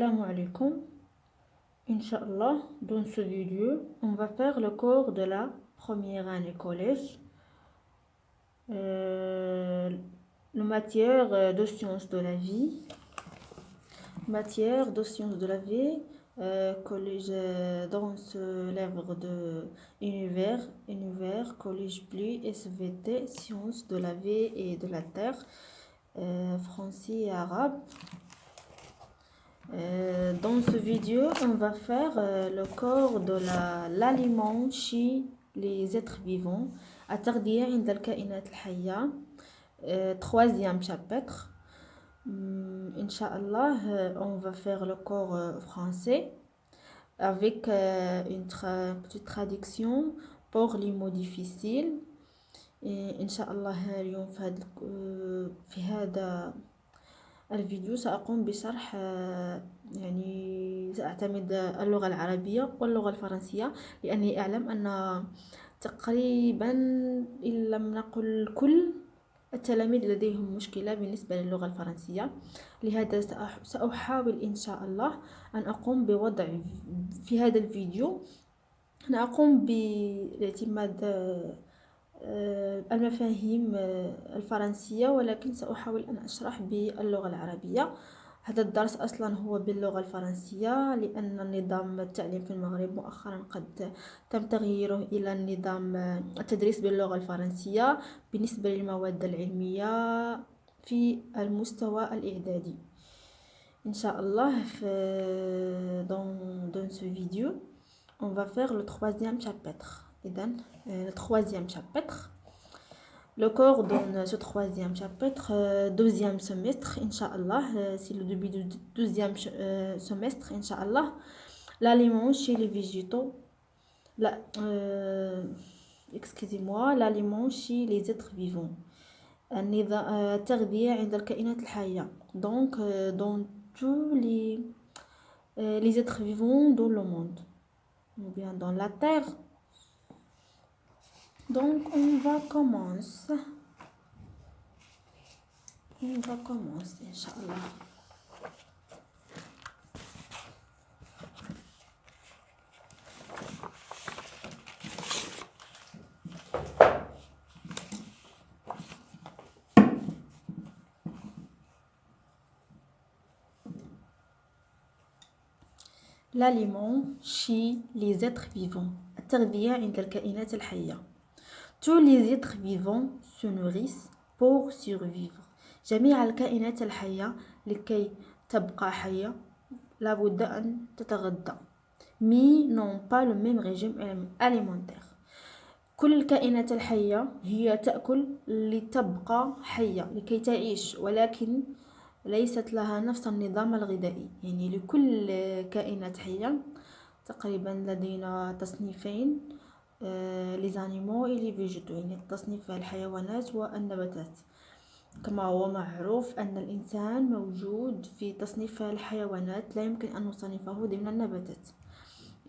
Assalamu alaikum. Inch'Allah, dans ce vidéo, on va faire le cours de la première année collège, la matière de sciences de la vie, collège dans ce livre de univers, collège plus SVT, sciences de la vie et de la terre, français et arabe. Dans ce vidéo, on va faire le corps de l'aliment chez les êtres vivants. التغذية عند الكائنات الحية. Troisième chapitre. Inch'Allah, on va faire le corps français avec une petite traduction pour les mots difficiles. Inch'Allah اليوم في هذا الفيديو سأقوم بشرح سأعتمد اللغة العربية واللغة الفرنسية، لأني أعلم أن تقريبا إن لم نقل كل التلاميذ لديهم مشكلة بالنسبة للغة الفرنسية. لهذا سأحاول إن شاء الله أن أقوم بوضع في هذا الفيديو أنا أقوم باعتماد المفاهيم الفرنسية، ولكن سأحاول أن أشرح باللغة العربية. هذا الدرس أصلا هو باللغة الفرنسية، لأن نظام التعليم في المغرب مؤخرا قد تم تغييره إلى النظام التدريس باللغة الفرنسية بالنسبة للمواد العلمية في المستوى الإعدادي. إن شاء الله dans ce vidéo on va faire le troisième chapitre. Le troisième chapitre, le cours dans ce troisième chapitre, deuxième semestre, Inch'Allah, c'est le début du deuxième semestre, Inch'Allah, l'aliment chez les végétaux, l'aliment chez les êtres vivants, التغذية عند الكائنات الحية, donc dans tous les êtres vivants dans le monde, ou bien dans la terre. Donc on va commencer, Inch'Allah. L'aliment chez les êtres vivants. التغذية عند الكائنات الحية. Tous les êtres vivants se nourrissent pour survivre. جميع الكائنات الحية لكي تبقى حية لابد أن تتغذى. Mais n'ont pas le même régime alimentaire. كل الكائنات الحية هي تأكل لتبقى حية لكي تعيش، ولكن ليست لها نفس النظام الغذائي. يعني لكل كائنات حية تقريبا لدينا تصنيفين، les animaux et les végétaux، يعني تصنيف الحيوانات والنباتات. كما هو معروف أن الإنسان موجود في تصنيف الحيوانات، لا يمكن أن نصنفه ضمن النباتات.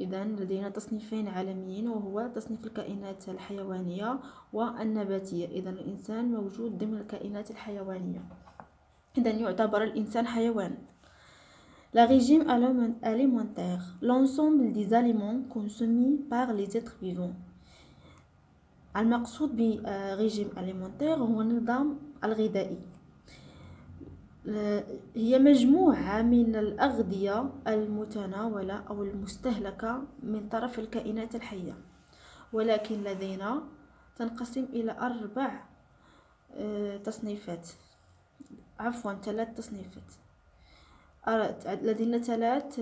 إذن لدينا تصنيفين عالميين، وهو تصنيف الكائنات الحيوانية والنباتية. إذن الإنسان موجود ضمن الكائنات الحيوانية، إذن يعتبر الإنسان حيوان. La régime alimentaire, l'ensemble des aliments consommés par les êtres vivants. المقصود بريجيم alimentaire هو النظام الغذائي، هي مجموعة من الأغذية المتناولة أو المستهلكة من طرف الكائنات الحية، ولكن لدينا تنقسم إلى 4 تصنيفات، عفوا 3 تصنيفات. لدينا 3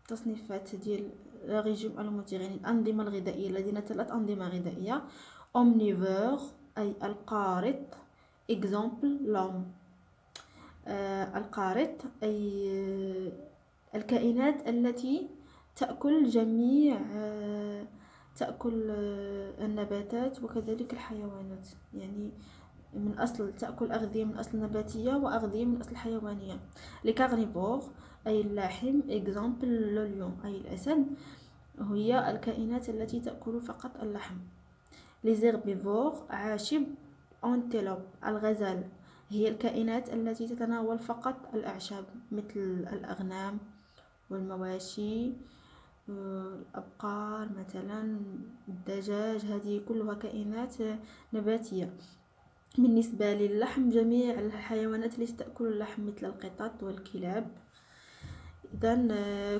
تصنيفات ديال ريجيم alimentaire، يعني الأنظمة الغذائية. لدينا 3 أنظمة غذائية: omnivore أي القارض، example l'homme. القارض أي الكائنات التي تأكل تأكل النباتات وكذلك الحيوانات، يعني من أصل تأكل أغذية من أصل نباتية وأغذية من أصل حيوانية. les carnivores أي اللحم، example le lion أي الأسد، هي الكائنات التي تأكل فقط اللحم. les herbivores عاشب، antelope الغزال، هي الكائنات التي تتناول فقط الأعشاب مثل الأغنام والمواشي، الأبقار مثلا، الدجاج، هذه كلها كائنات نباتية. بالنسبة للحم، جميع الحيوانات التي تأكل اللحم مثل القطط والكلاب. إذن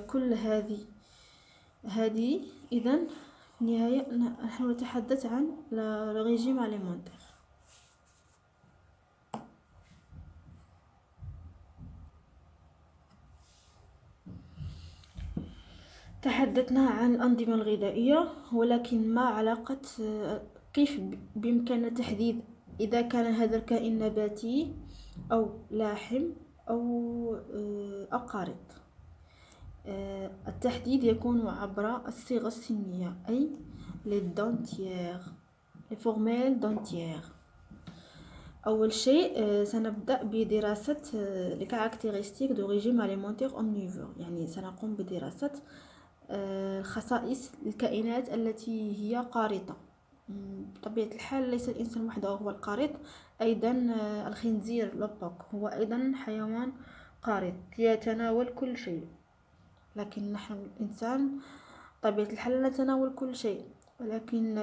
كل هذه إذن في النهاية نحن نتحدث عن الرجيم اليمونتير. تحدثنا عن الأنظمة الغذائية، ولكن ما علاقة كيف بإمكاننا تحديد إذا كان هذا الكائن نباتي أو لاحم أو قارض؟ التحديد يكون عبر الصيغة السنية، أي les dentières، les formelles dentières. أول شيء سنبدأ بدراسة les caractéristiques du régime alimentaire omnivore، يعني سنقوم بدراسة خصائص الكائنات التي هي قارضة. بطبيعة الحال ليس الإنسان وحده هو القارض، أيضا الخنزير لوبوك هو أيضا حيوان قارض يتناول كل شيء، لكن نحن الإنسان طبيعة الحال نتناول كل شيء، ولكن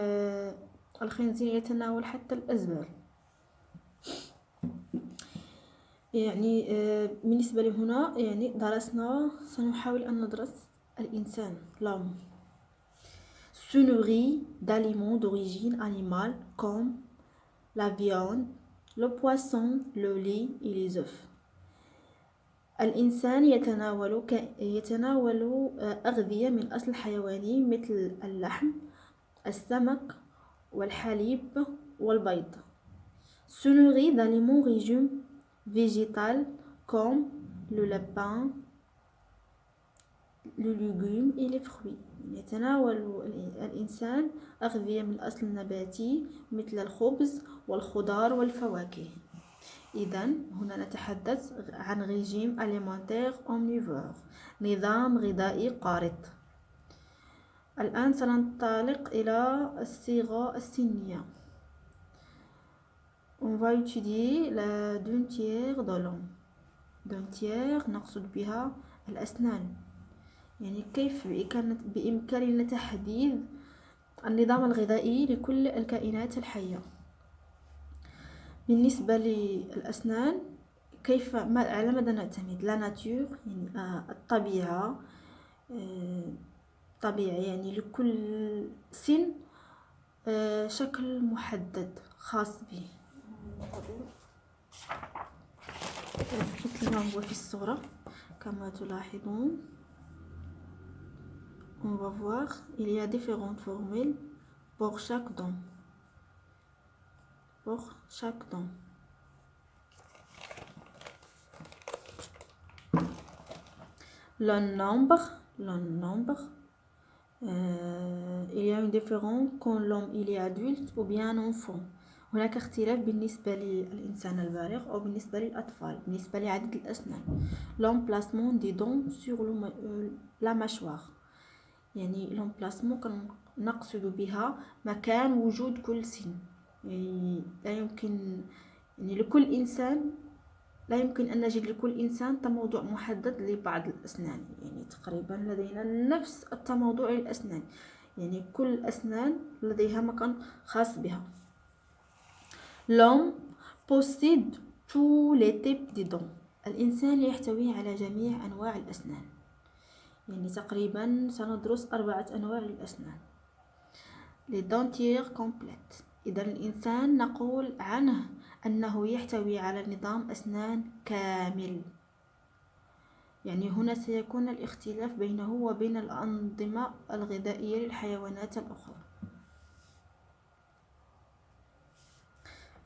الخنزير يتناول حتى الأزبال. يعني بالنسبة لهنا يعني سنحاول أن ندرس الإنسان l'homme se nourrit d'aliments d'origine animale comme la viande, le poisson, le lait et les œufs. الإنسان يتناول أغذية من أصل حيواني مثل اللحم، السمك والحليب والبيض. Se nourrit d'aliments régimes végétales comme le lapin, le légume et les fruits. يتناول الإنسان أغذية من أصل نباتي مثل الخبز والخضار والفواكه. إذن هنا نتحدث عن ريجيم أليمونتير أومنيفور، نظام غذائي قارض. الآن سننطلق إلى الصيغة السنية. On va étudier la dentière de l'homme. dentière نقصد بها الأسنان، يعني كيف بإمكاننا تحديد النظام الغذائي لكل الكائنات الحية. بالنسبة للأسنان على ماذا نعتمد؟ لا ناتور، يعني الطبيعة، طبيعة يعني لكل سن شكل محدد خاص به، مثل ما هو في الصورة كما تلاحظون. On va voir, il y a différentes formules pour chaque dent. Le nombre, il y a une différence quand l'homme il est adulte ou bien enfant. هناك اختلاف بالنسبة للإنسان البالغ أو بالنسبة للأطفال بالنسبة لعدد الأسنان. L'emplacement des dents sur la mâchoire، يعني l'emplacement نقصد بها مكان وجود كل سن. يعني لا يمكن يعني لكل إنسان لا يمكن أن نجد لكل إنسان تموضع محدد لبعض الأسنان، يعني تقريبا لدينا نفس التموضع للأسنان، يعني كل أسنان لديها مكان خاص بها. L'homme possède tous les types de dents. الإنسان يحتوي على جميع أنواع الأسنان، يعني تقريبا سندرس 4 أنواع للأسنان. Les dentières complètes. إذا الإنسان نقول عنه أنه يحتوي على نظام أسنان كامل. يعني هنا سيكون الاختلاف بينه وبين الأنظمة الغذائية للحيوانات الأخرى.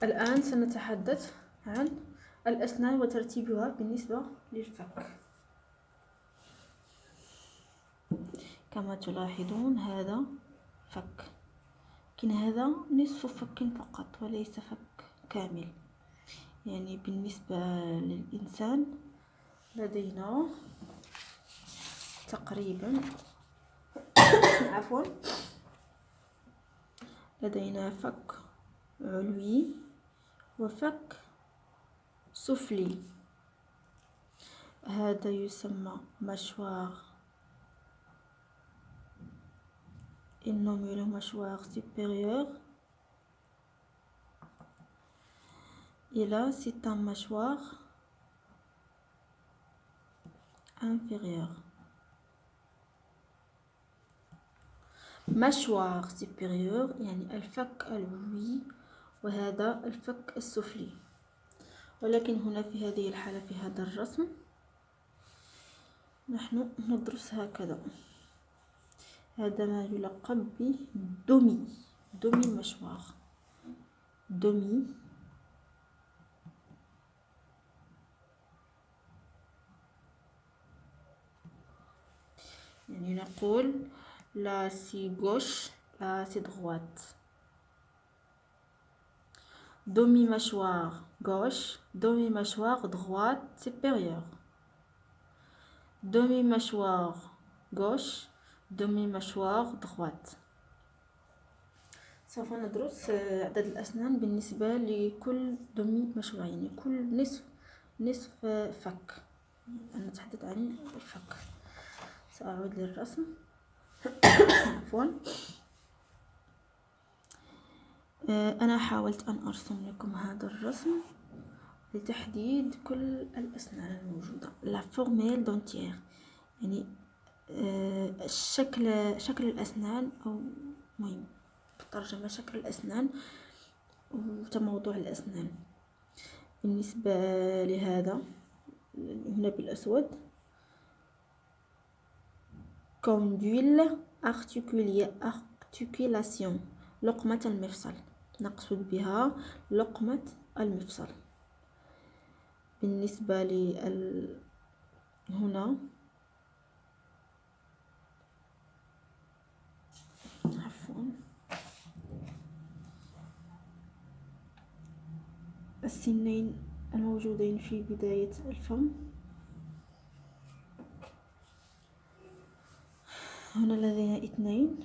الآن سنتحدث عن الأسنان وترتيبها بالنسبة للفك. كما تلاحظون هذا فك، لكن هذا نصف فك فقط وليس فك كامل. يعني بالنسبة للإنسان لدينا تقريبا لدينا فك علوي وفك سفلي. هذا يسمى مشوار النومي له مشوار supérieur et là c'est un mâchoire inférieur. مشوار supérieur يعني الفك العلوي وهذا الفك السفلي، ولكن هنا في هذه الحالة في هذا الرسم نحن ندرس هكذا. هذا ما يلقب بدومي، دومي المشوار، دومي يعني نقول لا سي غوش لا سي دغوات. دومي مشوار غوش، دومي مشوار دغوات سوبيريور، دومي مشوار غوش، دومي مشوار دغوات. سوف ندرس عدد الأسنان بالنسبة لكل دومي مشوار، يعني كل نصف فك. أنا نتحدث عن الفك. سأعود للرسم. عفوا. أنا حاولت أن أرسم لكم هذا الرسم لتحديد كل الأسنان الموجودة. لا فورميل دونتيير يعني شكل الأسنان، أو مهم بالترجمة شكل الأسنان وتموضع الأسنان. بالنسبة لهذا هنا بالأسود كونديل articulation لقمة المفصل، نقصد بها لقمة المفصل. بالنسبة هنا عفوا السنين الموجودين في بداية الفم، هنا لدينا اثنين،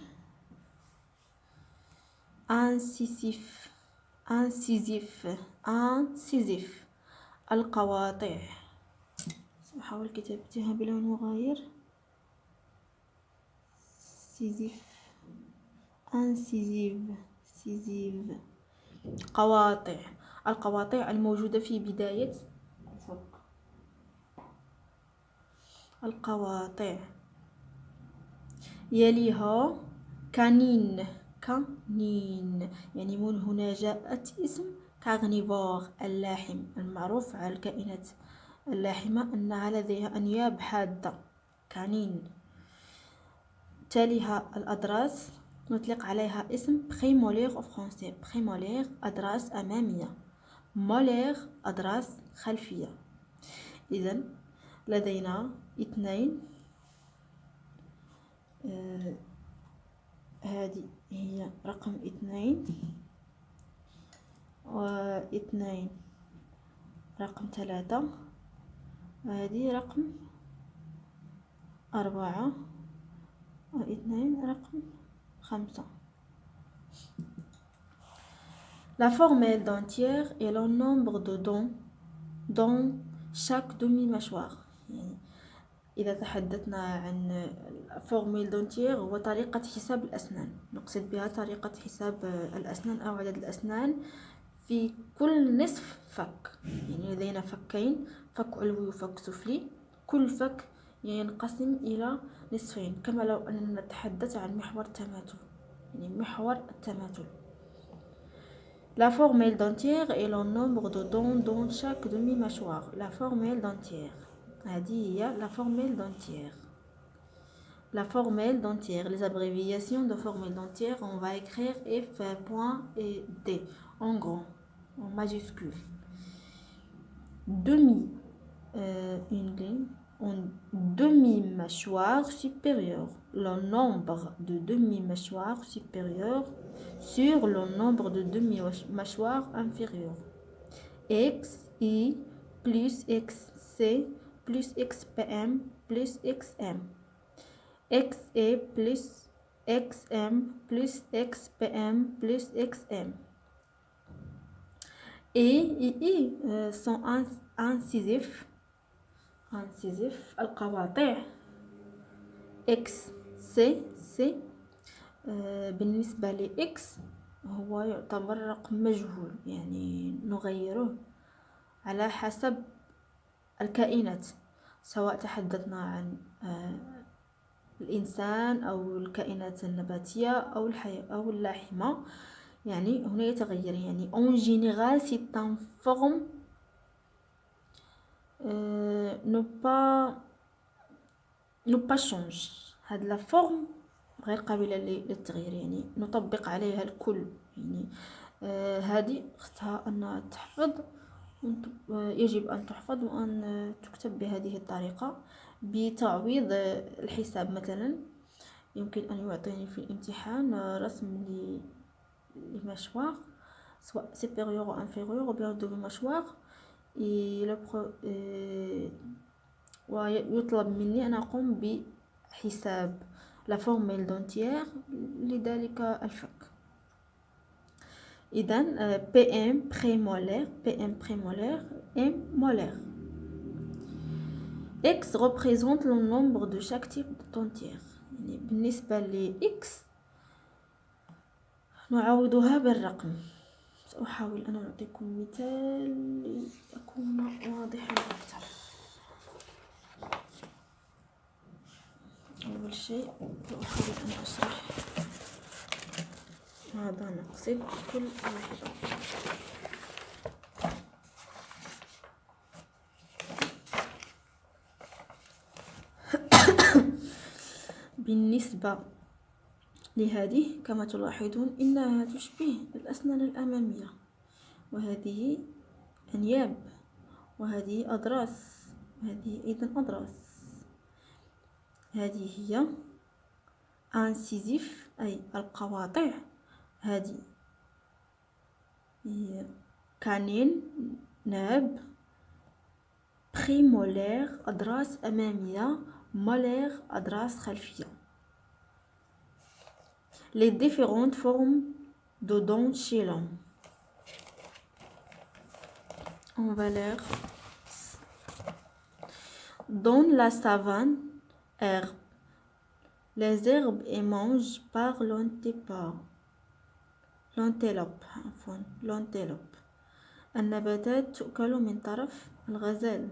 انسيزيف القواطع. سأحاول كتابتها بلون مغاير. سيزيف، سيزيف، قواطع، القواطع الموجودة في بداية الفك. القواطع. يليها كانين يعني من هنا جاءت اسم كارنيفور اللاحم، المعروف على الكائنات اللاحمة أنها لديها أنياب حادة، كانين. تليها الأضراس، نطلق عليها اسم بريمولير أو فرنسي. بريمولير أضراس أمامية، مولير أضراس خلفية. إذن لدينا اثنين، هذه هي رقم 2 واثنين رقم 3، وهذه رقم 4 واثنين رقم 5. La formelle dentière est le nombre de dents dans chaque demi-mâchoire. يعني إذا تحدثنا عن فورميل دونتيير هو طريقة حساب الأسنان، نقصد بها طريقة حساب الأسنان أو عدد الأسنان في كل نصف فك. يعني لدينا فكين، فك علوي وفك سفلي، كل فك ينقسم إلى نصفين، كما لو أننا نتحدث عن محور التماثل، يعني محور التماثل. La formelle dentière est le nombre de dents dans chaque demi-mâchoire. La formelle dentière. هذه هي la formelle dentière. La formelle dentière, les abréviations de formelle dentière, on va écrire F, point et D en grand, en majuscule. Une ligne en demi-mâchoire supérieure. Le nombre de demi-mâchoires supérieures sur le nombre de demi-mâchoires inférieures. X, I, plus XC, plus XPM, plus XM. XE plus XM plus XPM plus XM. Et I sont انسيزيف، القواطع. اكس سي بالنسبة لإكس هو يعتبر رقم مجهول، يعني نغيره على حسب الكائنات، سواء تحدثنا عن الإنسان أو الكائنات النباتية أو الحياة أو اللاحمة. يعني هنا يتغير، يعني en général c'est un forme ne pas change. هاد لا فورم غير قابلة للتغيير، يعني نطبق عليها الكل. يعني هذه اختها أنها تحفظ، يجب أن تحفظ وأن تكتب بهذه الطريقة بتعويض الحساب. مثلا يمكن أن يعطيني في الامتحان رسم لمشوار سواء supérieur ou inférieur ou bien double mâchoire، ويطلب مني أن أقوم بحساب لا فورميل دونتيير لذلك الفك. إذن PM prémolaire M molaire. X représente le nombre de chaque type de dentière. يعني بالنسبة ل X نعوضها بالرقم. سأحاول أن أعطيكم مثال لأكون واضحا أكثر. أول شيء سأحاول أن أشرح ماذا نقصد كل واحدة. بالنسبة لهذه كما تلاحظون إنها تشبه الأسنان الأمامية، وهذه أنياب وهذه أضراس وهذه أيضا أضراس. هذه هي انسيزيف أي القواطع، هذه هي كانين ناب، بريمولير أضراس أمامية، مولير أضراس خلفية. Les différentes formes de dents chez l'homme. On va lire. Dans la savane, herbe. Les herbes et mangent par l'antélope. النباتات تؤكل من طرف الغزال.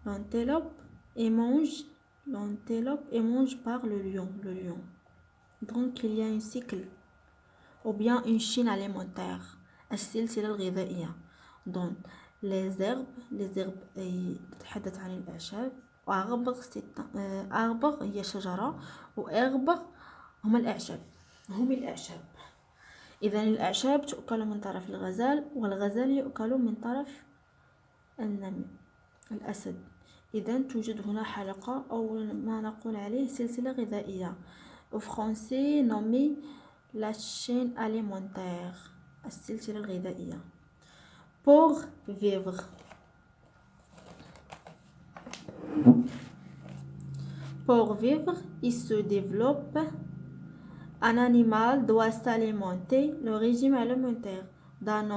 L'antélope et mange par le lion. Donc il y a un cycle ou bien une chaîne alimentaire، السلسلة الغذائية. Donc les herbes تتحدث عن الأعشاب، arbre هي شجرة، وherbe هم الأعشاب. إذن الأعشاب تؤكل من طرف الغزال، والغزال يؤكل من طرف النمر الأسد. إذن توجد هنا حلقة أو ما نقول عليه سلسلة غذائية، au français nommée la chaîne alimentaire، السلسلة الغذائية. Pour vivre, il se développe. Un animal doit s'alimenter. Le régime alimentaire d'un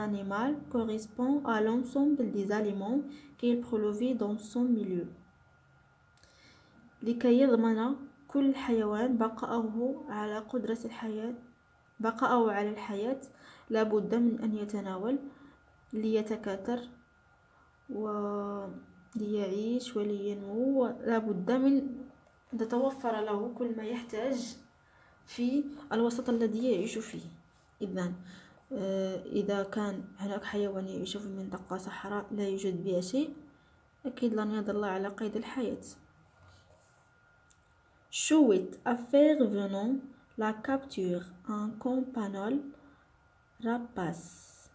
animal correspond à l'ensemble des aliments qu'il produit dans son milieu. لكي يضمن كل حيوان بقاءه على الحياة لابد من أن يتناول ليتكاثر وليعيش ولينمو، لابد من أن تتوفر له كل ما يحتاج في الوسط الذي يعيش فيه. إذن إذا كان هناك حيوان يعيش في منطقة صحراء لا يوجد بها شيء، أكيد لن يظل على قيد الحياة. Chouette à faire venant la capture un campanole rapace,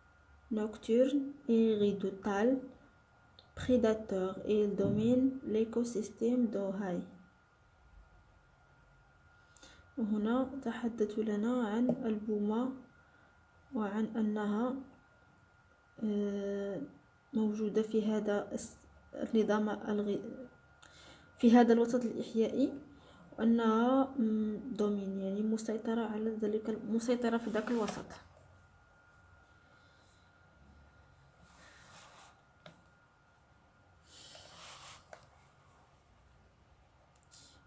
nocturne et redoutable prédateur. Il domine l'écosystème d'Ohio. وهنا تحدث لنا عن البومة وعن أنها موجودة في هذا النظام في هذا الوسط الإحيائي، وأنها دومين يعني مسيطرة في ذاك الوسط.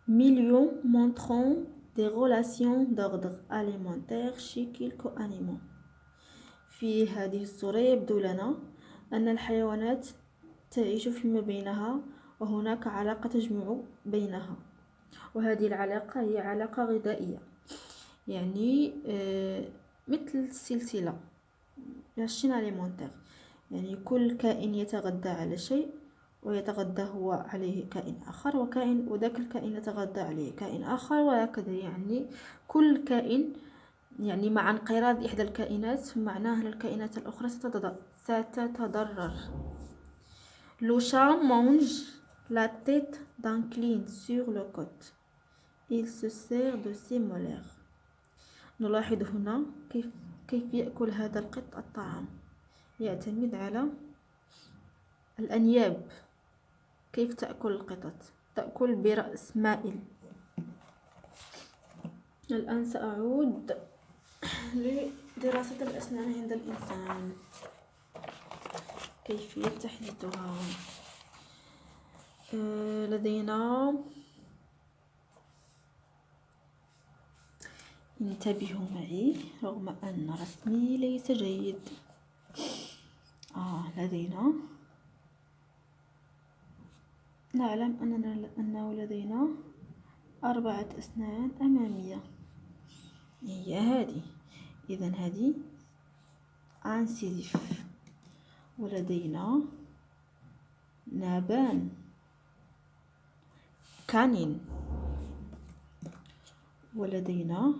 millions montrant des relations d'ordre alimentaire chez quelques animaux. في هذه الصورة يبدو لنا أن الحيوانات تعيش فيما بينها وهناك علاقة تجمع بينها، وهذه العلاقة هي علاقة غذائية، يعني مثل السلسلة الشين أليمونتير، يعني كل كائن يتغذى على شيء ويتغذى هو عليه كائن آخر، وذاك الكائن يتغذى عليه كائن آخر، وهكذا. يعني كل كائن، يعني مع انقراض إحدى الكائنات معناه الكائنات الأخرى ستتضرر. Le chat mange la tête d'un clown sur le côte. Il se sert de ses molaires. نلاحظ هنا كيف يأكل هذا القط الطعام. يعتمد على الأنياب. كيف تأكل القطط؟ تأكل برأس مائل. الآن سأعود لدراسة الأسنان عند الإنسان، كيفية تحديثها. لدينا، انتبهوا معي رغم أن رسمي ليس جيد. لدينا، نعلم أنه لدينا 4 أسنان أمامية، هي هذه. إذن هذه انسيزيف، ولدينا نابان كانين، ولدينا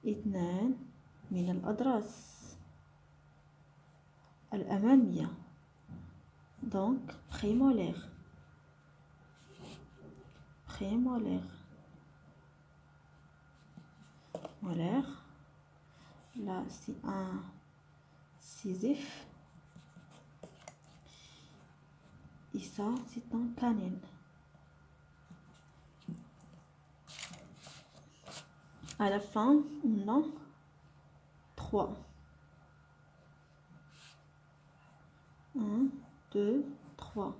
2 من الأضراس الأمامية، donc prémolaire. Molaire, là c'est incisif, et ça c'est un canine. À la fin on a 3. 1, 2, 3.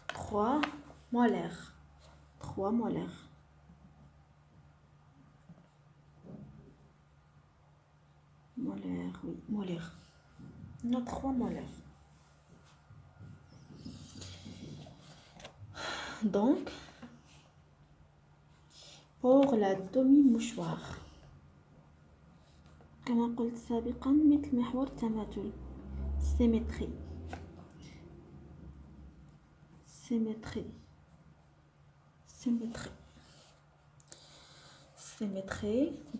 3 molaires. 3 molaires. Molaires, oui, molaires. On a 3 molaires. Donc, pour la demi-mouchoir، كما قلت سابقا، مثل محور التماثل، symétrie.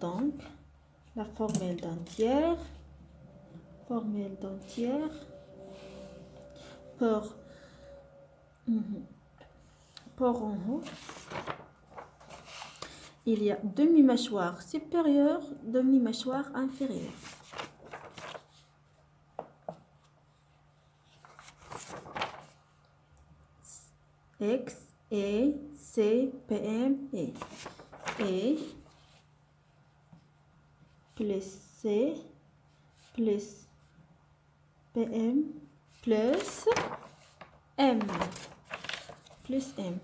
Donc la formule dentière pour en haut, il y a demi-mâchoire supérieure, demi-mâchoire inférieure. X, E, C, PM, E. E plus C plus PM plus M plus M.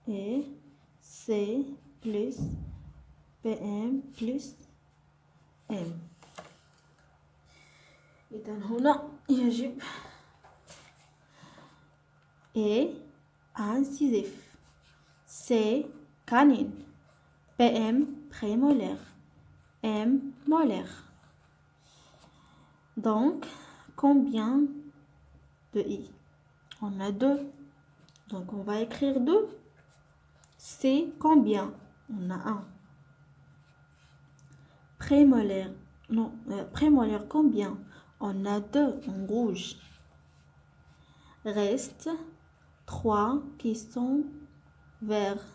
E, C plus PM plus M. إذن هنا يجب A incisif, C canine, PM prémolaire, M molaire. Donc, combien de I? On a 2. Donc, on va écrire 2. C combien? On a 1. Prémolaire, prémolaire combien? On a 2 en rouge. Reste 3 qui sont verts.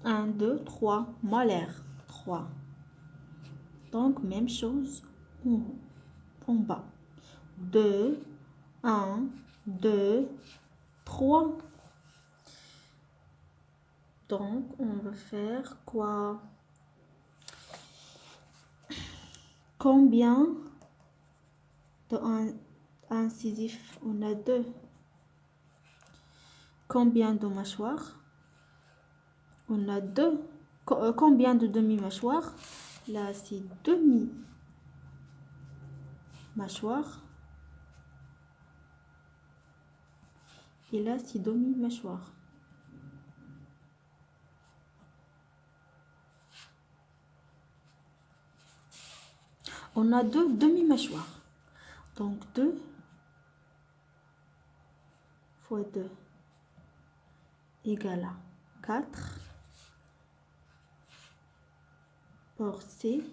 1, 2, 3 molaires. 3. Donc, même chose en bas. 2, 1, 2, 3. Donc, on va faire quoi? Combien de incisifs, on a deux. Combien de mâchoires? On a deux. Combien de demi-mâchoires? Là, c'est demi-mâchoire. Et là, c'est demi-mâchoire. On a deux demi-mâchoires. Donc, 2 fois 2 égale à 4 pour C.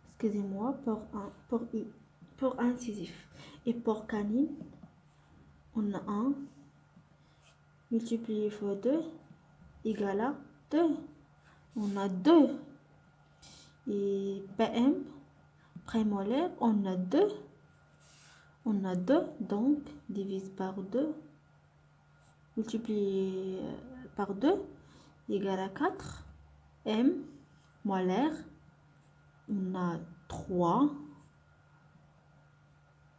Excusez-moi, pour incisif. Et pour canine, on a 1 multiplié fois 2 égale à 2. On a 2. Et PM, prémolaire, on a 2. On a 2, donc divise par 2, multiplié par 2 égale à 4. M, molaire, on a 3,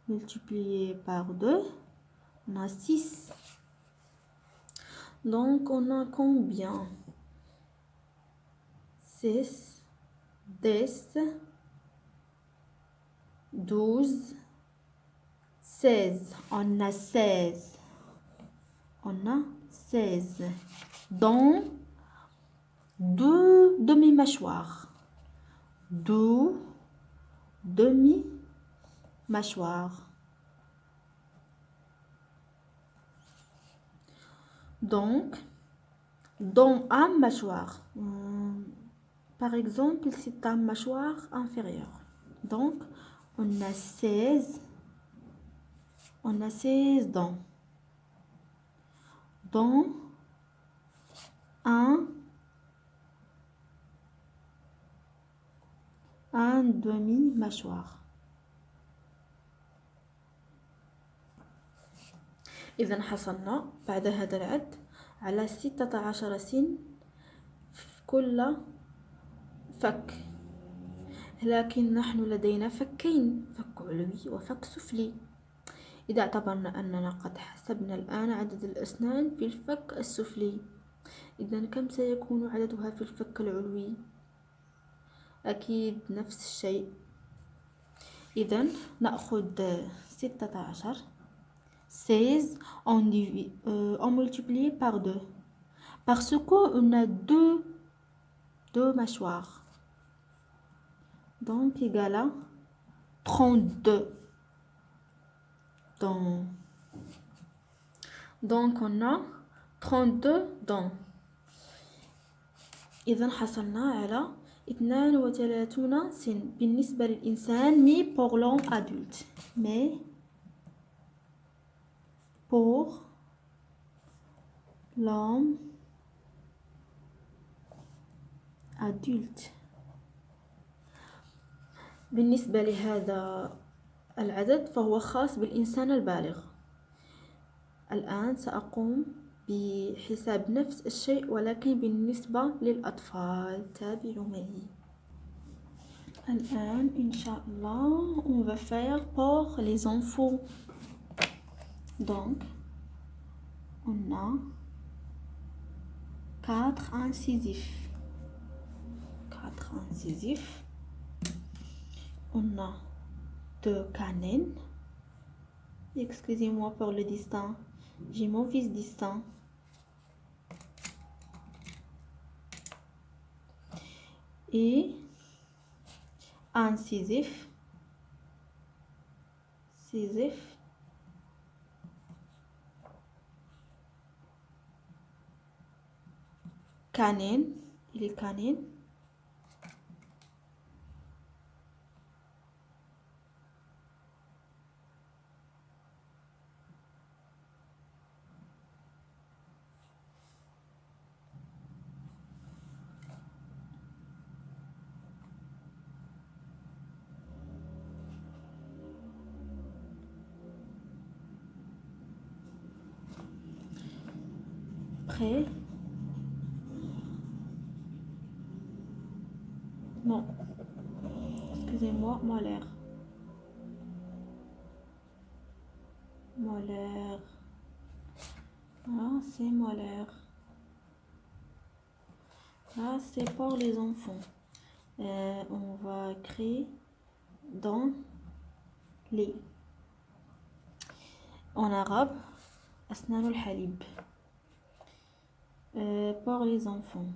multiplié par 2, on a 6. Donc, on a combien? 6, 10, 12, 16. On a 16. On a 16. Dans deux demi-mâchoires. Deux demi-mâchoires. Donc, dans un mâchoire, par exemple, c'est un mâchoire inférieur. Donc, on a 16 dents. Dans un demi-mâchoire. إذا حصلنا بعد هذا العد على 16 سن في كل فك، لكن نحن لدينا فكين، فك علوي وفك سفلي. إذا اعتبرنا أننا قد حسبنا الآن عدد الأسنان في الفك السفلي، إذا كم سيكون عددها في الفك العلوي؟ أكيد نفس الشيء. إذا نأخذ 16 16 on multiplie par 2 parce qu'on a deux mâchoires, donc égal à 32. Donc on a 32 dents. إذا حصلنا على 32 سن بالنسبة للإنسان مي pour l'homme adulte. Mais pour l'homme adulte بالنسبة لهذا العدد فهو خاص بالإنسان البالغ. الآن سأقوم بحساب نفس الشيء ولكن بالنسبة للأطفال. تابعوا معي. الآن إن شاء الله on va faire pour les enfants. Donc on a 4 incisifs. 4 incisifs. On a 2 canines. Excusez-moi pour le distinct. J'ai mon fils distinct. Et incisif. Incisif. Canine. Il est canine. Prêt? Non. Excusez-moi, molaire. molaires. Là, c'est molaire. Là, c'est pour les enfants. On va écrire dans les. En arabe, أسنان الحليب. Pour les enfants.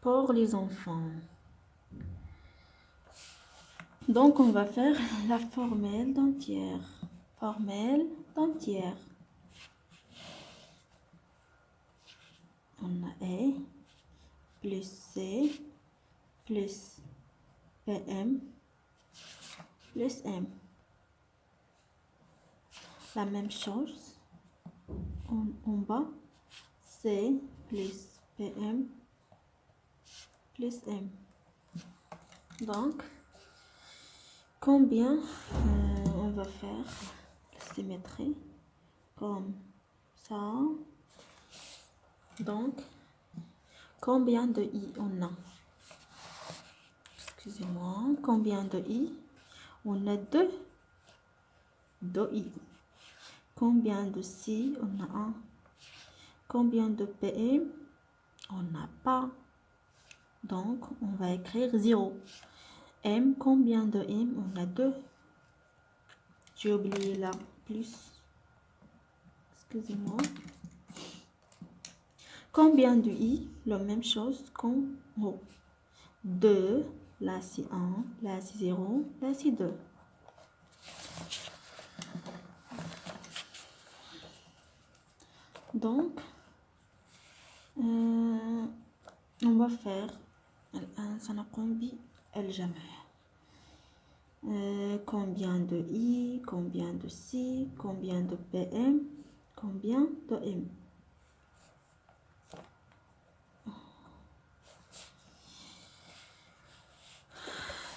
Pour les enfants. Donc, on va faire la formelle d'entière. Formelle d'entière. On a E plus C plus PM plus M. La même chose en bas, C plus PM plus M. Donc, combien on va faire la symétrie comme ça. Donc, combien de I on a? Excusez-moi, combien de I? On a deux I. Combien de C? On a un. Combien de PM? On n'a pas. Donc, on va écrire 0. M, combien de M? On a 2. J'ai oublié là, plus. Excusez-moi. Combien de I? La même chose qu'en haut. 2, là c'est 1, là c'est 0, là c'est 2. Donc, on va faire combien de I, combien de C, combien de PM, combien de M.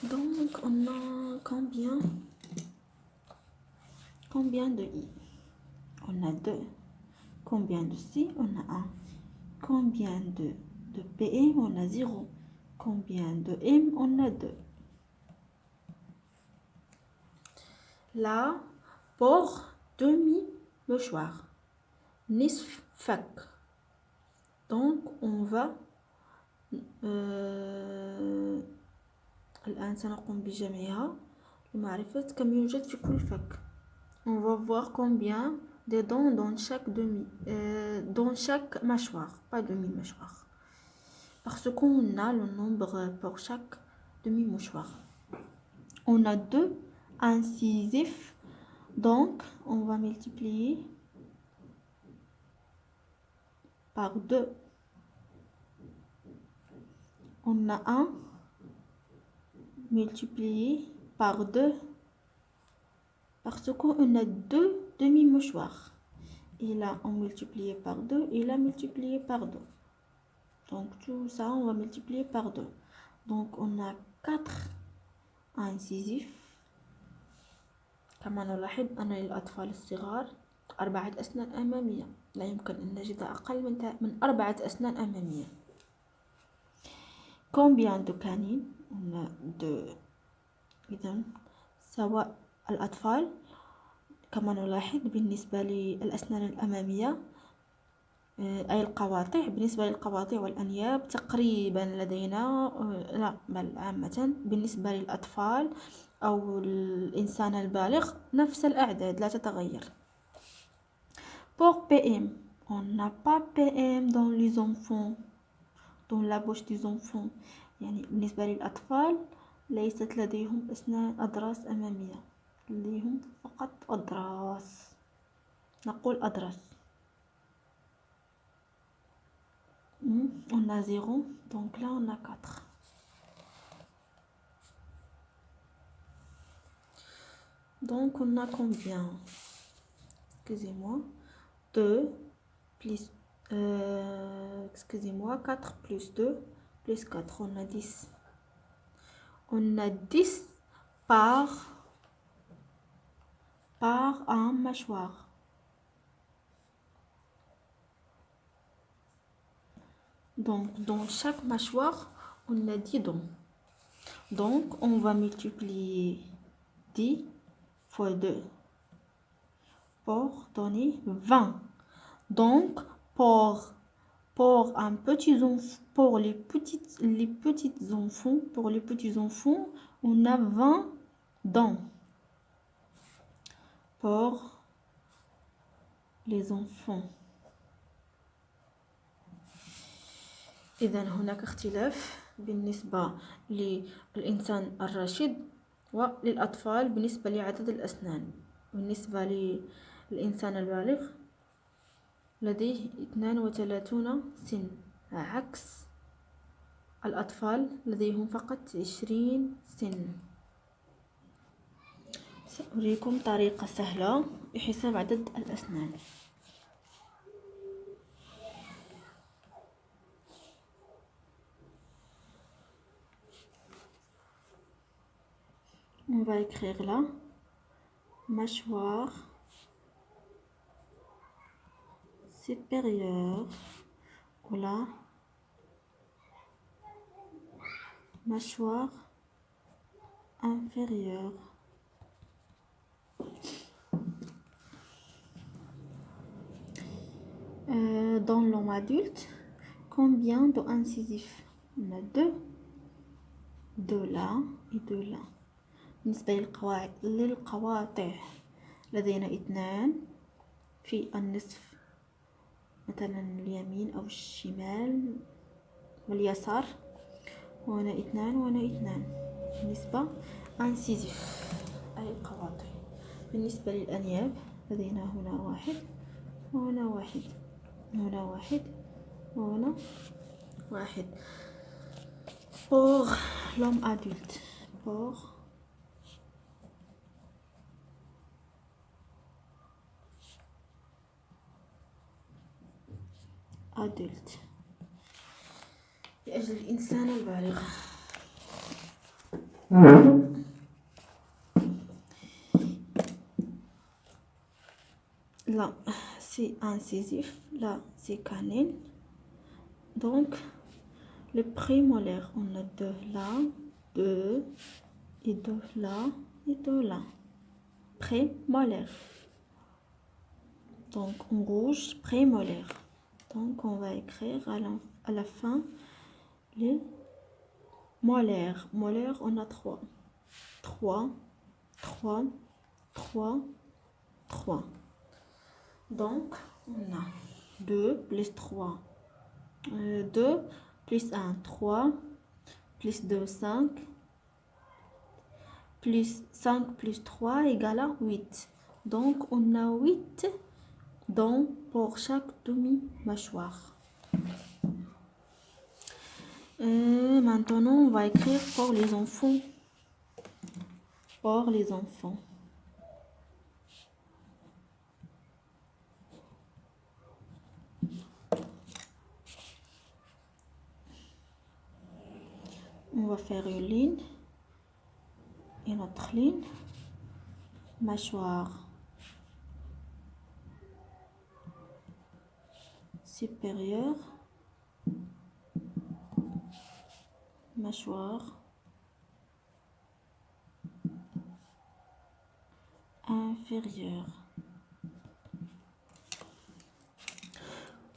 Donc, on a combien de I? On a 2. Combien de C? On a 1. Combien de PM? On a 0. Combien de M? On a 2. Là, pour demi-mouchoir, nisf fak. Donc, on va الآن سنقوم بجمعها لمعرفة كم يوجد في كل فك. On va voir combien de dents dans chaque dans chaque mâchoire, pas demi-mâchoire. Parce qu'on a le nombre pour chaque demi-mâchoire. On a 2 incisifs, donc on va multiplier par 2. On a 1 multiplié par 2 parce qu'on a 2 demi-mouchoirs. Et là, on multiplie par 2 et là, multiplié par 2. Donc, tout ça, on va multiplier par 2. Donc, on a 4 incisifs. كما نلاحظ أن للأطفال الصغار 4 أسنان أمامية. لا يمكن أن نجد أقل من 4 أسنان أمامية. Combien de canines? On a 2. إذن سواء الأطفال كما نلاحظ بالنسبة للأسنان الأمامية أي القواطع، بالنسبة للقواطع والأنياب تقريبا لدينا لا بل عامة بالنسبة للأطفال أو الإنسان البالغ نفس الأعداد لا تتغير. Pour PM, on n'a pas PM dans les enfants, dans la bouche des enfants. يعني بالنسبة للأطفال ليست لديهم أسنان أضراس أمامية، لديهم فقط أضراس، نقول أضراس. On a 0, donc là on a 4. Donc on a combien? Excusez-moi. 2 plus... excusez-moi, 4 plus 2 plus 4, on a 10. On a 10 par un mâchoire. Donc, dans chaque mâchoire, on a 10 dents. Donc, on va multiplier 10 fois 2 pour donner 20. Donc, pour un petit pour les petits enfants, on a 20 dents. Pour les enfants. إذا هناك اختلاف بالنسبة للإنسان الراشد وللأطفال بالنسبة لعدد الأسنان. بالنسبة للإنسان البالغ لديه 32 سن، عكس الأطفال لديهم فقط 20 سن. سأريكم طريقة سهلة لحساب عدد الأسنان. On va écrire là mâchoire supérieure ou la mâchoire inférieure. Dans l'homme adulte, combien d'incisifs? On a deux là et deux là. بالنسبة للقواطع لدينا 2 في النصف، مثلا اليمين أو الشمال واليسار، وهنا 2 وهنا 2. بالنسبة انسيزيف أي القواطع. بالنسبة للأنياب لدينا هنا 1 وهنا 1، هنا 1 وهنا 1. Pour l'homme adulte, pour adulte لأجل الإنسان البالغ. Là c'est incisif, là c'est canine. Donc le prémolaire, on a 2 là, 2 et 2 là et 2 là. Prémolaire. Donc en rouge, prémolaire. Donc on va écrire à la fin les molaires. Molaires, on a 3. 3, 3, 3, 3. Donc on a 2 plus 3. 2 plus 1, 3. Plus 2, 5. Plus 5 plus 3 égale à 8. Donc on a 8 dents pour chaque demi-mâchoire. Maintenant on va écrire pour les enfants. Pour les enfants. On va faire une ligne, une autre ligne, mâchoire supérieure, mâchoire inférieure.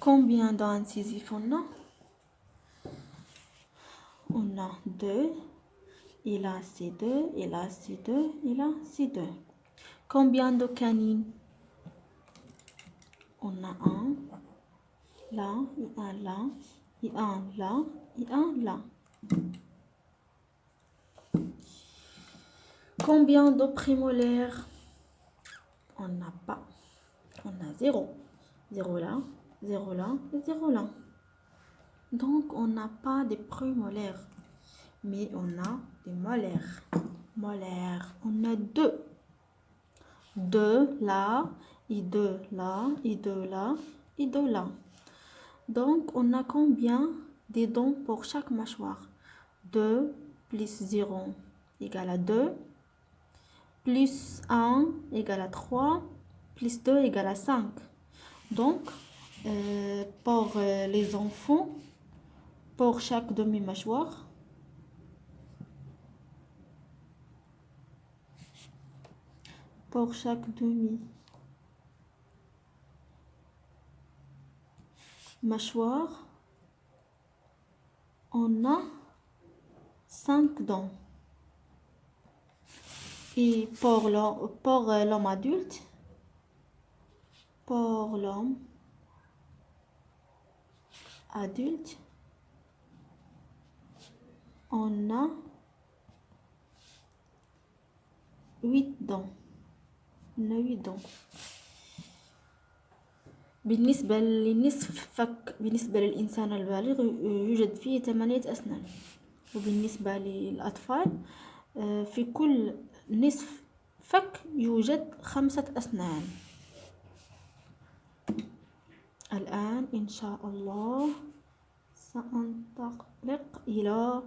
Combien d'incisifs on a? On a 2, et là c'est 2, et là c'est 2, et là c'est 2. Combien de canines? On a 1, là, et 1 là, et 1 là, et 1 là. Combien de prémolaires? On n'a pas. On a 0. 0 là, 0 là, et 0 là. Donc on n'a pas de prémolaires, mais on a des molaires. Molaires, on a 2. 2 là, et 2 là, et 2 là, et 2 là. Donc on a combien de dents pour chaque mâchoire? 2 plus 0 égale à 2. Plus 1 égale à 3. Plus 2 égale à 5. Donc pour les enfants, pour chaque demi-mâchoire, pour chaque demi mâchoire, on a 5 dents. Et pour l'homme adulte, pour l'homme adulte, on a 8 dents. On a 8 dents. بالنسبة للنصف فك، بالنسبة للإنسان البالغ يوجد فيه 8 أسنان. وبالنسبة للأطفال في كل نصف فك يوجد 5 أسنان. الآن إن شاء الله سأنطلق إلى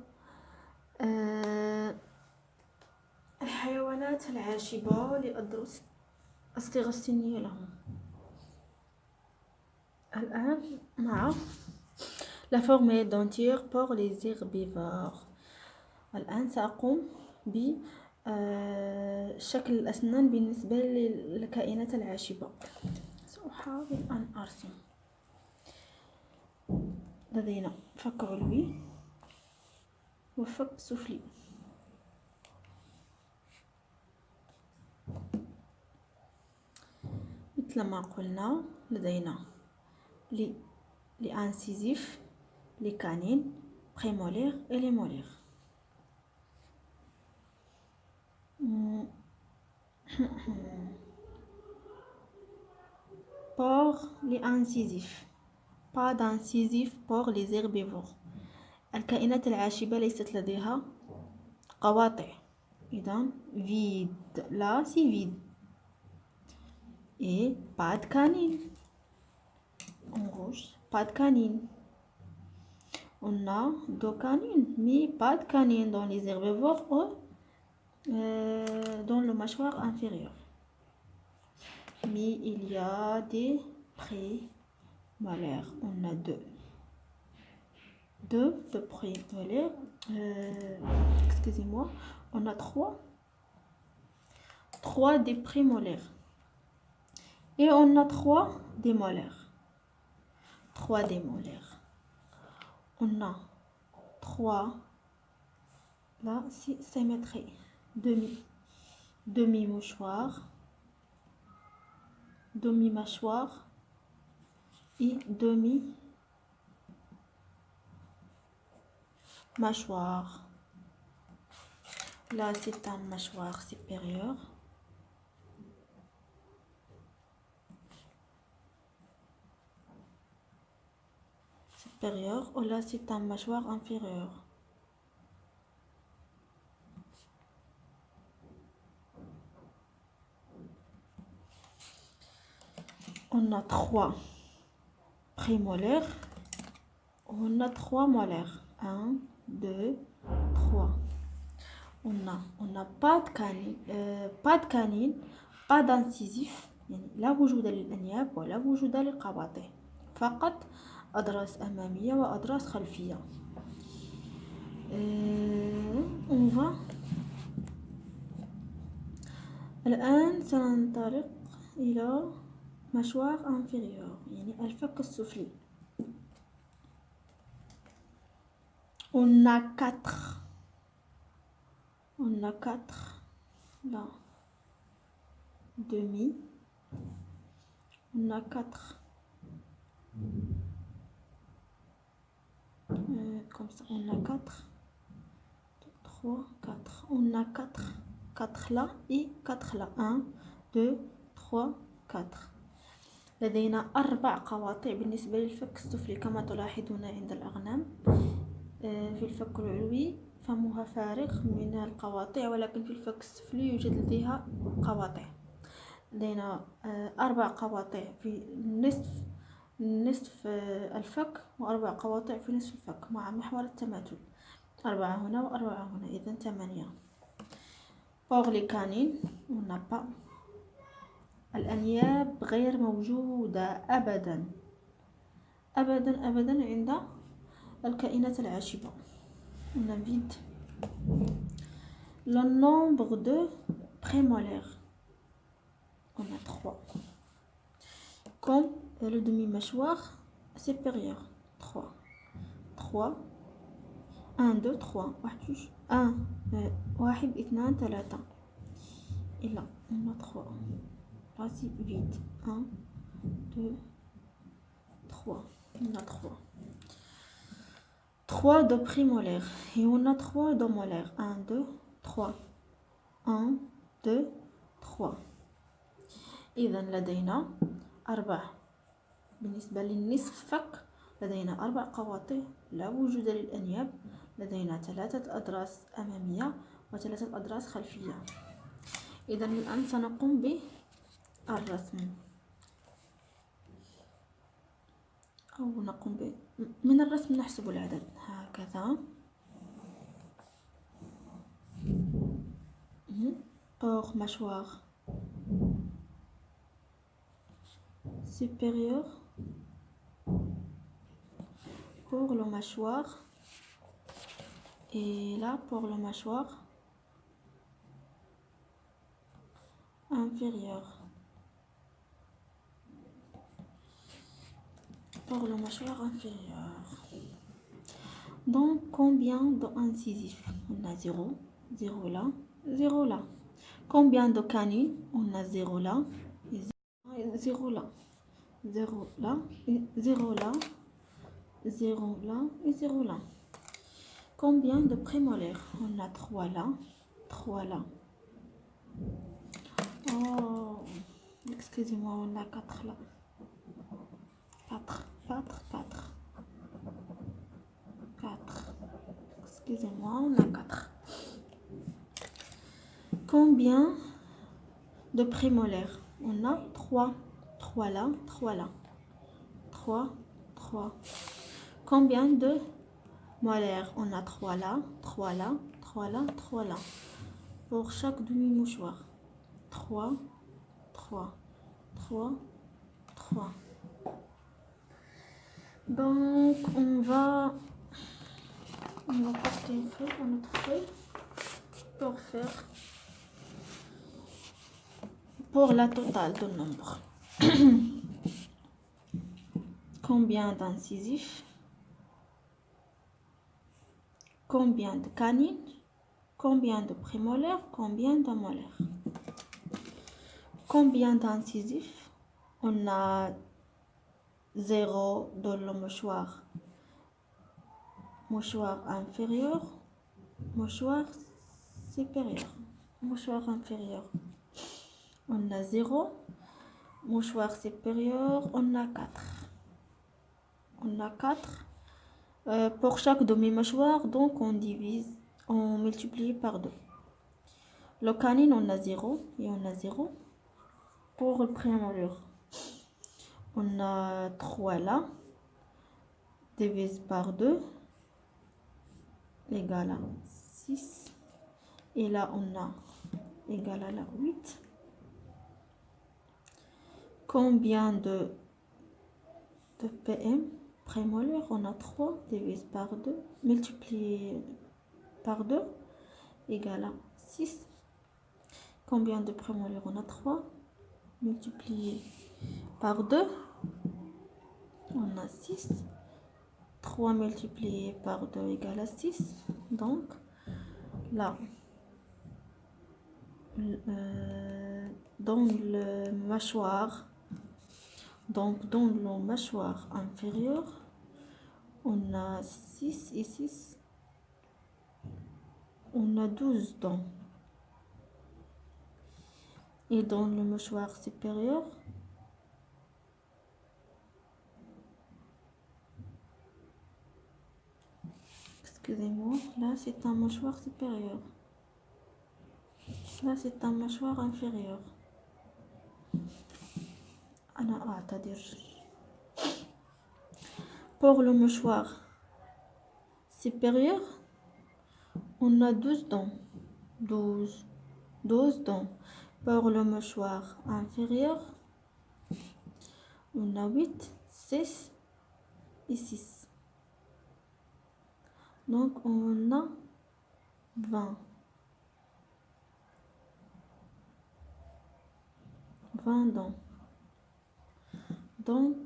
الحيوانات العاشبة لأدرس الصيغة السنية لهم. الآن مع la forme dentaire pour les herbivores. الآن سأقوم بشكل الأسنان بالنسبة للكائنات العاشبة. سأحاول أن أرسم. لدينا فك علوي وفك سفلي. مثل ما قلنا لدينا les incisifs, les canines, prémolaires et les molaires. Pour les incisifs, pas d'incisifs pour les herbivores. الكائنات العاشبة ليست لديها قواطع. إذن vide, là c'est vide. Et pas de canine. En rouge, pas de canine. On a 2 canines, mais pas de canine dans les herbivores ou dans le mâchoire inférieure. Mais il y a des prémolaires. On a 2. 2 de prémolaires. Excusez-moi. On a 3. 3 des prémolaires. Et on a 3 des molaires. 3 des molaires. On a 3. Là, c'est symétrie. Demi-mâchoire. Demi-mâchoire. Et demi-mâchoire. Là, c'est un mâchoire supérieure. Ou là, c'est un mâchoire inférieure. On a 3 prémolaires. On a 3 molaires. 1, 2, 3. On a pas de canine, pas d'incisif. يعني لا وجود للأنياب ولا وجود للقواطع. فقط أضراس أمامية وأضراس خلفية. On va الآن سننطلق إلى mâchoire inférieure يعني الفك السفلي. On a 4. On a 4 là. Demi. On a 4. Comme ça, on a 4. 3, 4. On a 4. 4 là et 4 là. 1, 2, 3, 4. لدينا 4 قواطع بالنسبة للفك السفلي كما تلاحظون عند الأغنام. في الفك العلوي فمها فارغ من القواطع، ولكن في الفك السفلي يوجد لديها قواطع. لدينا 4 قواطع في نصف الفك و4 قواطع في نصف الفك مع محور التماثل. 4 هنا و4 هنا، إذن 8. Pour les canines, on n'a pas. الأنياب غير موجودة أبدا أبدا أبدا عند الكائنات العاشبة. On a vide. Le nombre de prémolaires. on a 3. Comme le demi-mâchoire supérieur. 3. 3. 1, 2, 3. 1, 1, 2, 3. Et là, on a 3. Là, c'est vide. 1, 2, 3. On a 3. 3 de prémolaire. Et on a 3 de molaire. 1, 2, 3. 1, 2, 3. إذا لدينا 4. بالنسبة للنصف فك لدينا 4 قواطع لا وجود للأنياب. لدينا 3 أضراس أمامية و3 أضراس خلفية. إذا الآن سنقوم بالرسم أو نقوم من الرسم نحسب العدد هكذا. Pour mâchoire supérieure, pour le mâchoire, et là pour le mâchoire inférieure. Pour le mâchoire inférieure. Donc combien d'incisifs? On a 0, 0 là, 0 là. Combien de canines? On a 0 là, et 0 là, 0 là, et 0 là, 0 là, et 0 là. Combien de prémolaires? On a 3 là, 3 là. Oh, excusez-moi, on a 4 là. 4, 4, 4. 4. Excusez-moi, on a 4. Combien de prémolaires? On a 3. 3 là, 3 là. 3, 3. Combien de molaires? On a 3 là, 3 là, 3 là, 3 là. Pour chaque demi-mouchoir. 3, 3, 3, 3. Donc, on va porter une feuille à notre feuille pour faire pour la totale de nombre. Combien d'incisifs? Combien de canines? Combien de prémolaires? Combien de molaires? Combien d'incisifs? On a 0 dans le mâchoire inférieur, mâchoire supérieur, mâchoire inférieur. On a 0, mâchoire supérieur, on a 4. On a 4. Pour chaque demi-mâchoire, donc on divise, on multiplie par 2. Le canine, on a 0 et on a 0. Pour le prémolaire, on a 3 là, divise par 2, égale à 6. Et là, on a égal à la 8. Combien de PM prémolaire? On a 3 divisé par 2, multiplié par 2, égale à 6. Combien de prémolaire? On a 3, multiplié par 2, on a 6. 3 multiplié par 2 égale à 6. Donc, là, dans le mâchoire, donc dans le mâchoire inférieur, on a 6 et 6. On a 12 dents. Et dans le mâchoire supérieur, excusez-moi, là c'est un mâchoire supérieur. Là c'est un mâchoire inférieur. Pour le mâchoire supérieur, on a 12 dents. 12 dents. Pour le mâchoire inférieur, on a 8, 6 et 6. Donc on a 20. 20 dents. Donc,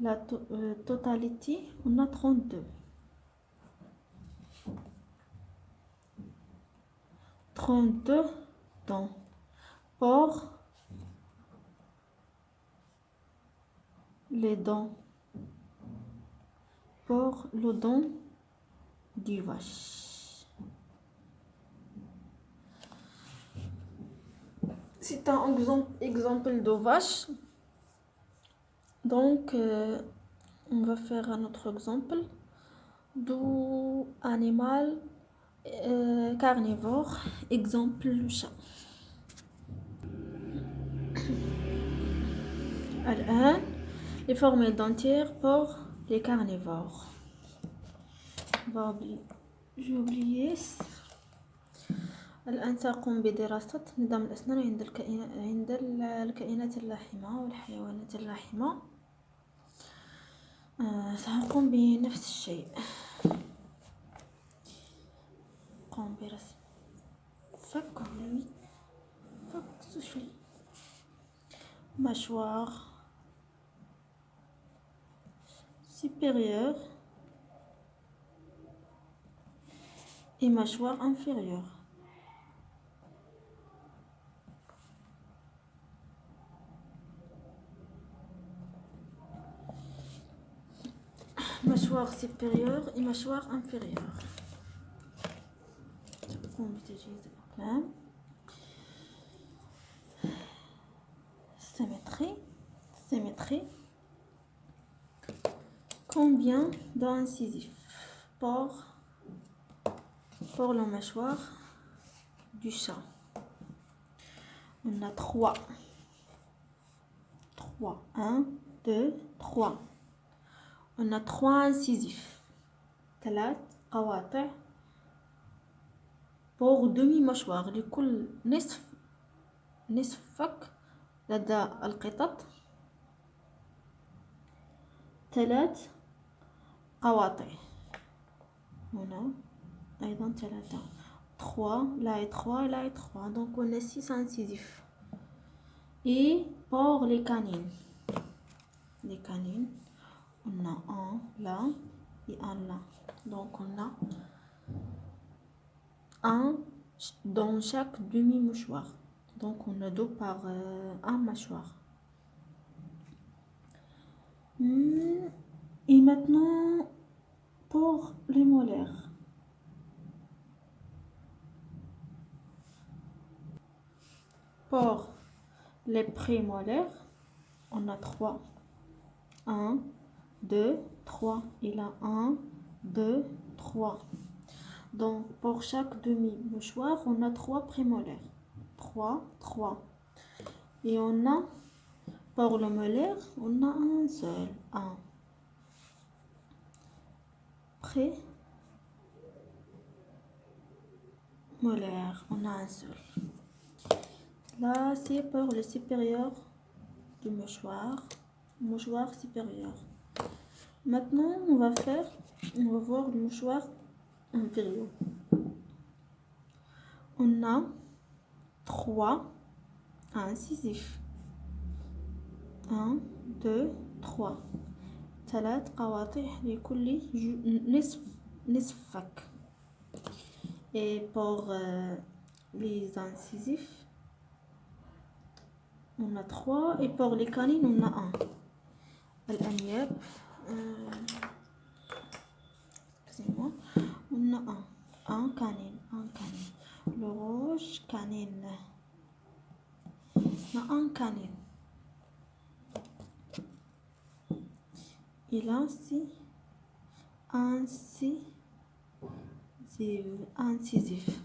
la totalité, on a 32. 32 dents pour les dents, pour le dent du vache. C'est un exemple de vache. Donc, on va faire un autre exemple d'animal carnivore. Exemple, le chat. الآن les formules dentaires pour les carnivores. J'ai oublié. الآن سأقوم بدراسة نظام الأسنان عند الكائنات اللاحمة والحيوانات اللاحمة. سأقوم بنفس الشيء. قوم برسم فك سفلي، mâchoire supérieure et mâchoire inférieure. Mâchoire supérieure et mâchoire inférieure. Symétrie. Combien d'incisifs pour la mâchoire du chat? On a 3. 1, 2, 3. On a 3 incisifs. 3 قواطع pour demi-mâchoire. لكل نصف فك لدى القطط 3 قواطع. هنا أيضا 3. 3 là et 3 là et 3. Donc on a 6 incisifs. Et pour les canines, on a un là et un là. Donc on a un dans chaque demi-mâchoire. Donc on a 2 par un mâchoire. Et maintenant pour les molaires. Pour les prémolaires, on a 3. 1, 2, 3. Et là 1, 2, 3. Donc pour chaque demi-mâchoire, on a 3 prémolaires. 3, 3. Et on a, pour le molaire, on a un seul. 1. Prémolaire, on a un seul. Là, c'est pour le supérieur du mâchoire supérieur. Maintenant, on va voir le mâchoire inférieur. On a 3 incisifs. 1, 2, 3. 3 قواطع لكل نصف فك. Et pour les incisifs, on a 3. Et pour les canines, on a 1. الأنياب, excusez-moi, on a 1 canine. Le rouge, canine. On a 1 canine. Et là, c'est incisif.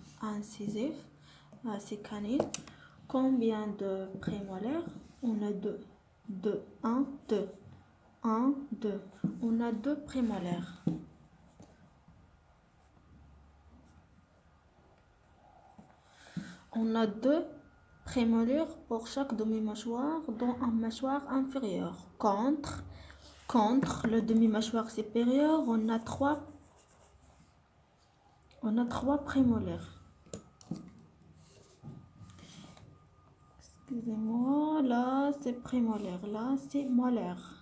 Là, c'est canine. Combien de prémolaires? On a 2. 1, 2. 1, 2. On a 2 prémolaires. On a 2 prémolaires pour chaque demi-mâchoire, dont un mâchoire inférieur. Contre le demi-mâchoire supérieur, on a 3 prémolaires. excusez-moi, là c'est prémolaire, là c'est molaire.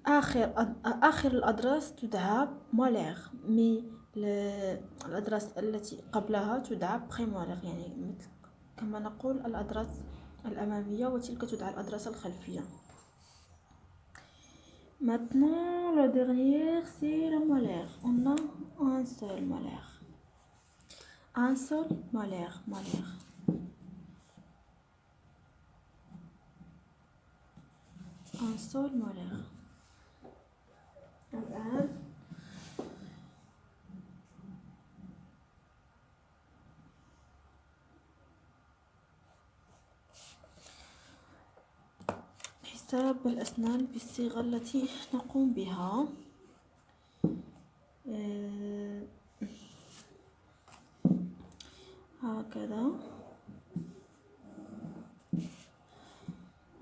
آخر الأضراس تدعى مولير مي الأضراس التي قبلها تدعى بريمولير يعني مثل كما نقول الأضراس الأمامية وتلك تدعى الأضراس الخلفية. Maintenant le dernier c'est le molaire. On a un seul molaire. Un seul molaire. Un seul molaire. الآن حساب الأسنان بالصيغة التي نقوم بها. هكذا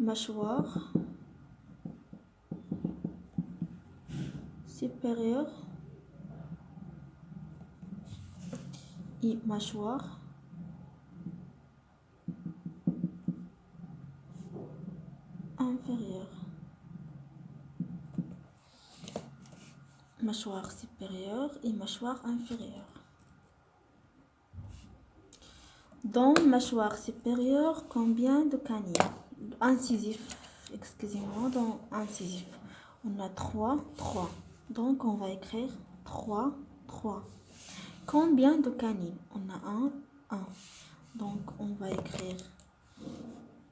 mâchoire supérieure et mâchoire inférieure. Mâchoire supérieure et mâchoire inférieure. Dans mâchoire supérieure, combien de canines? Incisif, excusez-moi, dans incisif, on a 3. Donc on va écrire 3. Combien de canines? On a 1. Donc on va écrire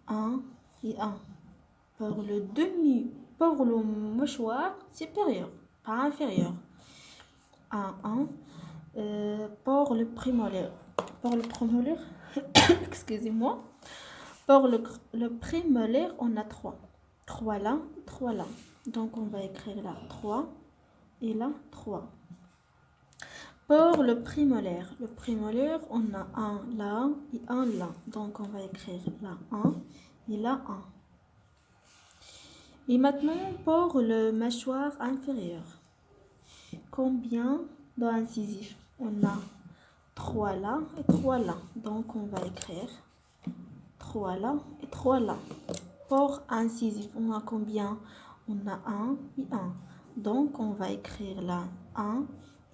1 et 1. Pour le mâchoire supérieur, pas inférieur. 1. Pour le prémolaire. Excusez-moi. Pour le prémolaire, on a 3. 3 là. Donc on va écrire là 3 et là 3. Pour le prémolaire, on a 1 là et 1 là. Donc on va écrire là 1 et là 1. Et maintenant pour le mâchoire inférieure. Combien d'incisifs? On a 3 là et 3 là. Donc on va écrire 3 là et 3 là. Pour incisif, on a combien? On a 1 et 1. Donc on va écrire là 1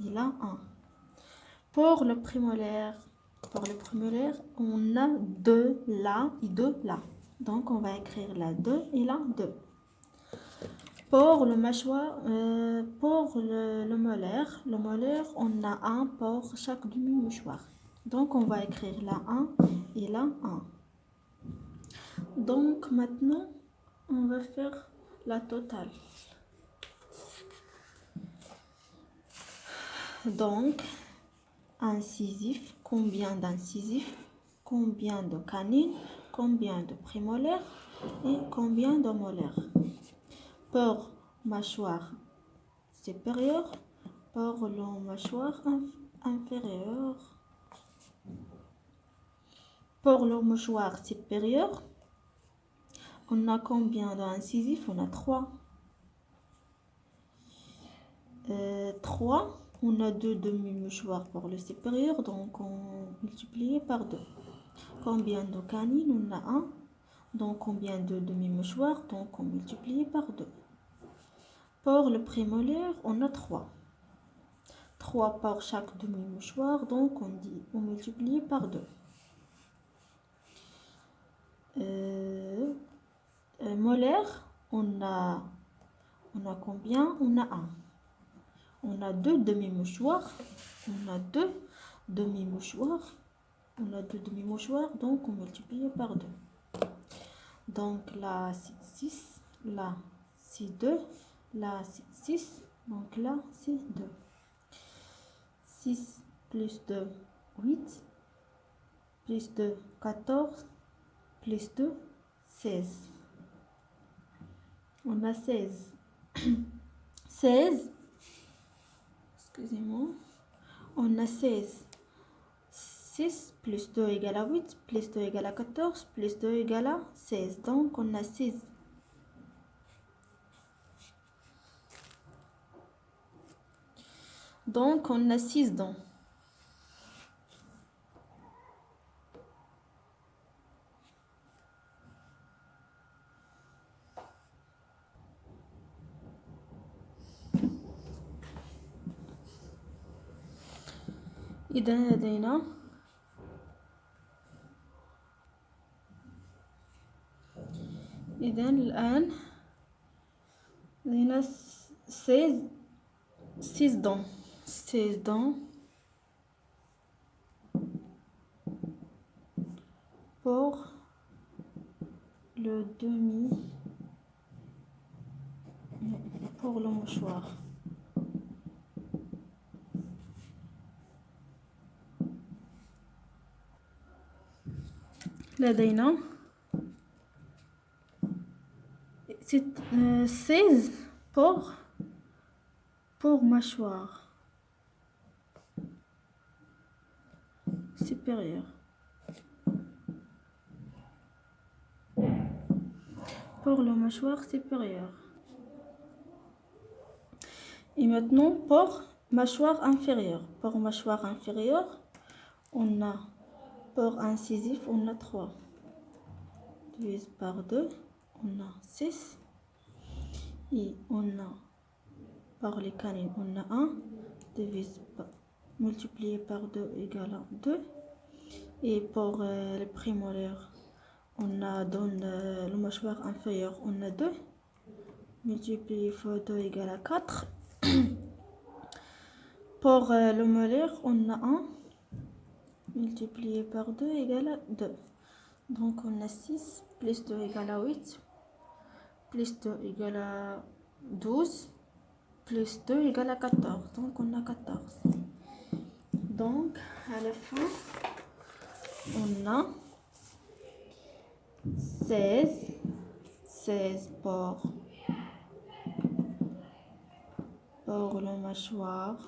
et là 1. Pour le prémolaire, on a 2 là et 2 là. Donc on va écrire là 2 et là 2. Pour le mâchoire, pour le molaire, on a 1 pour chaque demi-mâchoire. Donc on va écrire là 1 et là 1. Donc maintenant, on va faire la totale. Donc, incisif, combien d'incisifs, combien de canines, combien de prémolaires et combien de molaires. Pour mâchoire supérieure, pour la mâchoire inférieure. Pour le mâchoire supérieur, on a combien d'incisifs? On a 3. 3, on a 2 demi-mâchoires pour le supérieur, donc on multiplie par 2. Combien de canines? On a 1. Donc combien de demi-mâchoires? Donc on multiplie par 2. Pour le prémolaire, on a 3. 3 par chaque demi-mâchoire, donc on multiplie par 2. Molaire, on a combien? On a 1. On a 2 demi-mâchoires. Donc on multiplie par 2. Donc là c'est 6, là c'est 2, là c'est 6, donc là c'est 2. 6 plus 2, 8, plus 2, 14, plus 2, 16. On a 16. 16. Excusez-moi. On a 16. 6 plus 2 égale à 8, plus 2 égale à 14, plus 2 égale à 16. Donc on a 6. Donc on a 6 dents. إذا لدينا الآن لدينا 16 dents. 16 dents pour le pour le mouchoir. لدينا 16 pour mâchoire supérieure. Pour le mâchoire supérieure. Et maintenant pour mâchoire inférieure. Pour mâchoire inférieure, on a pour incisif, on a 3. Divise par 2, on a 6. Et on a par les canines, on a 1. Divise par, multiplié par 2 égale à 2. Et pour les prémolaires, on a dans le mâchoire inférieur, on a 2. Multiplié par 2 égale à 4. Pour le molaire, on a 1. Multiplié par 2 égale à 2. Donc on a 6 plus 2 égale à 8. Plus 2 égale à 12. Plus 2 égale à 14. Donc on a 14. Donc à la fin, on a 16 pour le mâchoire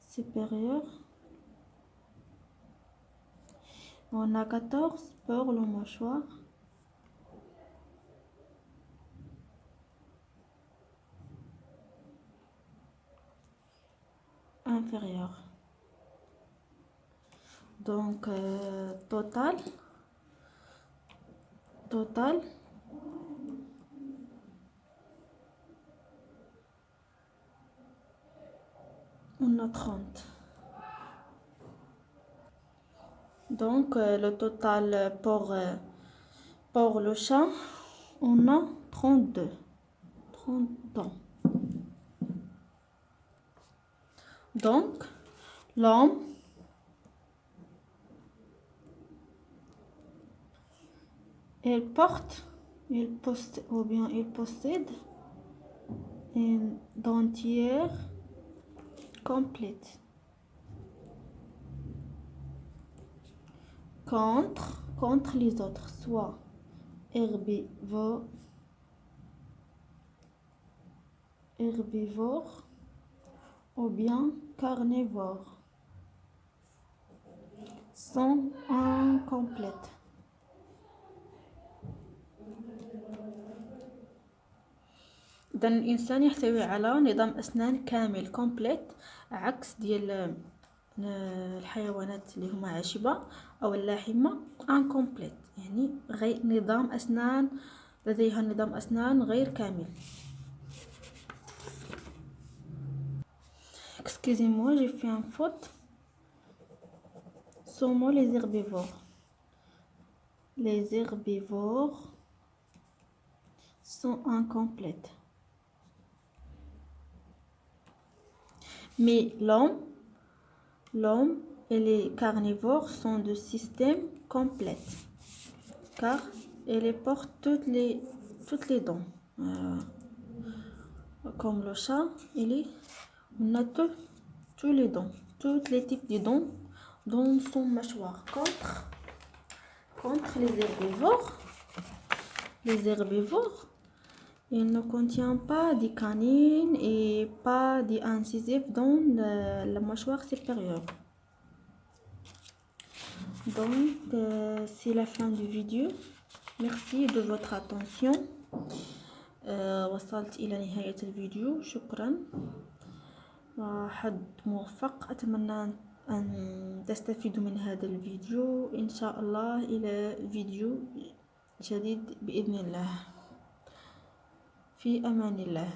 supérieur. On a 14 pour le mâchoire inférieur. Donc total on a 30. Donc le total pour le chat, on a 32. 30 dents. Donc l'homme il possède une dentière complète contre les autres, soit herbivore ou bien carnivore, sont incomplètes. إذا الإنسان يحتوي على نظام أسنان كامل كومبليت، عكس ديال الحيوانات اللي هما عاشبة أو اللاحمة انكومبليت، يعني غير نظام أسنان، لديها نظام أسنان غير كامل. Excusez-moi, j'ai fait une faute. Somos les herbivores. Les herbivores sont incomplètes. Mais l'homme et les carnivores sont de système complet, car ils portent toutes les dents. Comme le chat, on a tous les dents, tous les types de dents dans son mâchoire. Contre les herbivores, il ne contient pas de canines et pas d'incisifs dans la mâchoire supérieure. Donc c'est la fin du vidéo. Merci de votre attention. وصلت إلى نهاية الفيديو. شكرا وحد موفق. أتمنى أن تستفيدوا من هذا الفيديو. إن شاء الله إلى فيديو جديد بإذن الله. في أمان الله.